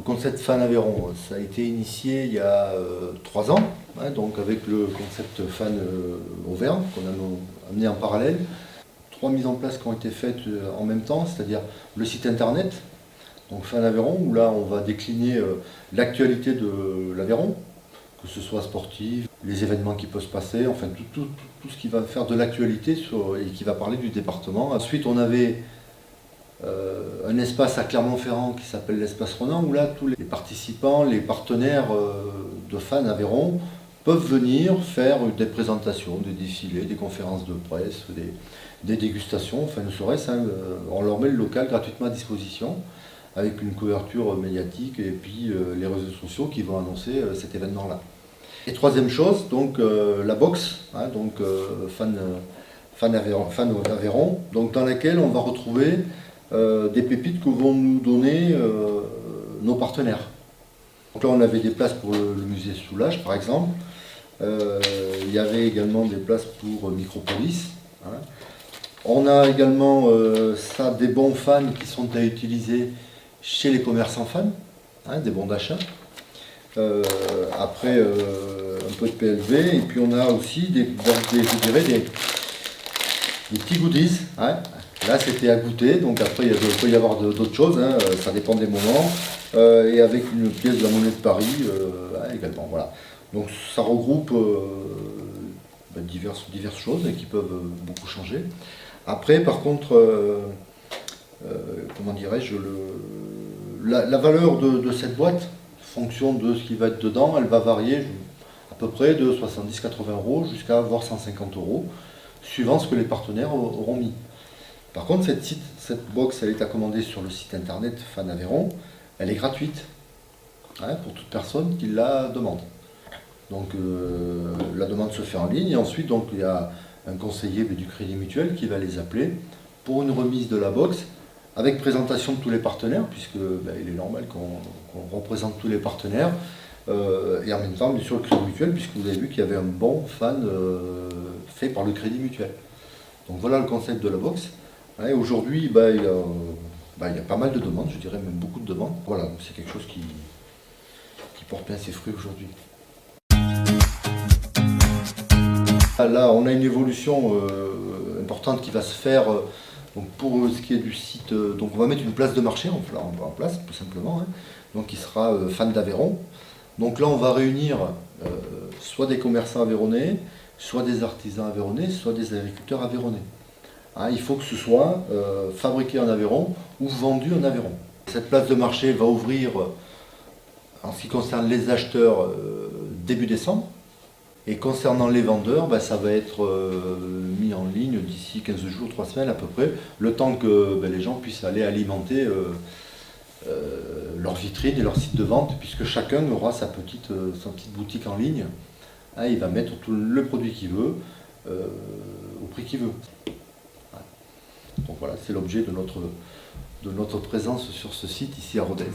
Le concept Fan Aveyron, ça a été initié il y a 3 ans, hein, donc avec le concept Fan Auvergne qu'on a amené en parallèle. 3 mises en place qui ont été faites en même temps, c'est-à-dire le site internet, donc Fan Aveyron, où là on va décliner l'actualité de l'Aveyron, que ce soit sportif, les événements qui peuvent se passer, enfin tout ce qui va faire de l'actualité et qui va parler du département. Ensuite on avait un espace à Clermont-Ferrand qui s'appelle l'espace Ronan, où là tous les participants, les partenaires de Fan Aveyron peuvent venir faire des présentations, des défilés, des conférences de presse, des dégustations, enfin ne serait-ce, hein, on leur met le local gratuitement à disposition avec une couverture médiatique et puis les réseaux sociaux qui vont annoncer cet événement-là. Et troisième chose, donc la box, hein, donc Fan Aveyron, donc dans laquelle on va retrouver des pépites que vont nous donner nos partenaires. Donc là on avait des places pour le musée Soulages par exemple, il y avait également des places pour Micropolis. Hein. On a également des bons fans qui sont à utiliser chez les commerçants fans, hein, des bons d'achat. Après un peu de PLV, et puis on a aussi des petits goodies. Hein. Là c'était à goûter, donc après il peut y avoir d'autres choses, hein, ça dépend des moments, et avec une pièce de la Monnaie de Paris également. Voilà. Donc ça regroupe diverses choses et qui peuvent beaucoup changer. Après par contre, comment dirais-je, la valeur de cette boîte, en fonction de ce qui va être dedans, elle va varier à peu près de 70-80 € jusqu'à voire 150 €, suivant ce que les partenaires auront mis. Par contre, cette box, elle est à commander sur le site internet Fan Aveyron, elle est gratuite, hein, pour toute personne qui la demande. Donc la demande se fait en ligne et ensuite donc, il y a un conseiller du Crédit Mutuel qui va les appeler pour une remise de la box avec présentation de tous les partenaires, puisque il est normal qu'on représente tous les partenaires, et en même temps bien sûr le Crédit Mutuel, puisque vous avez vu qu'il y avait un bon fan fait par le Crédit Mutuel. Donc voilà le concept de la box. Et aujourd'hui, il y a pas mal de demandes, je dirais même beaucoup de demandes. Voilà, c'est quelque chose qui porte bien ses fruits aujourd'hui. Là, on a une évolution importante qui va se faire. Donc pour ce qui est du site, donc on va mettre une place de marché en place, tout simplement, hein, donc qui sera Fan d'Aveyron. Donc là, on va réunir soit des commerçants aveyronnais, soit des artisans aveyronnais, soit des agriculteurs aveyronnais. Hein, il faut que ce soit fabriqué en Aveyron ou vendu en Aveyron. Cette place de marché va ouvrir, en ce qui concerne les acheteurs, début décembre. Et concernant les vendeurs, ça va être mis en ligne d'ici 15 jours, 3 semaines à peu près, le temps que les gens puissent aller alimenter leur vitrine et leur site de vente, puisque chacun aura sa petite boutique en ligne. Hein, il va mettre tout le produit qu'il veut, au prix qu'il veut. Donc voilà, c'est l'objet de notre présence sur ce site ici à Rodez.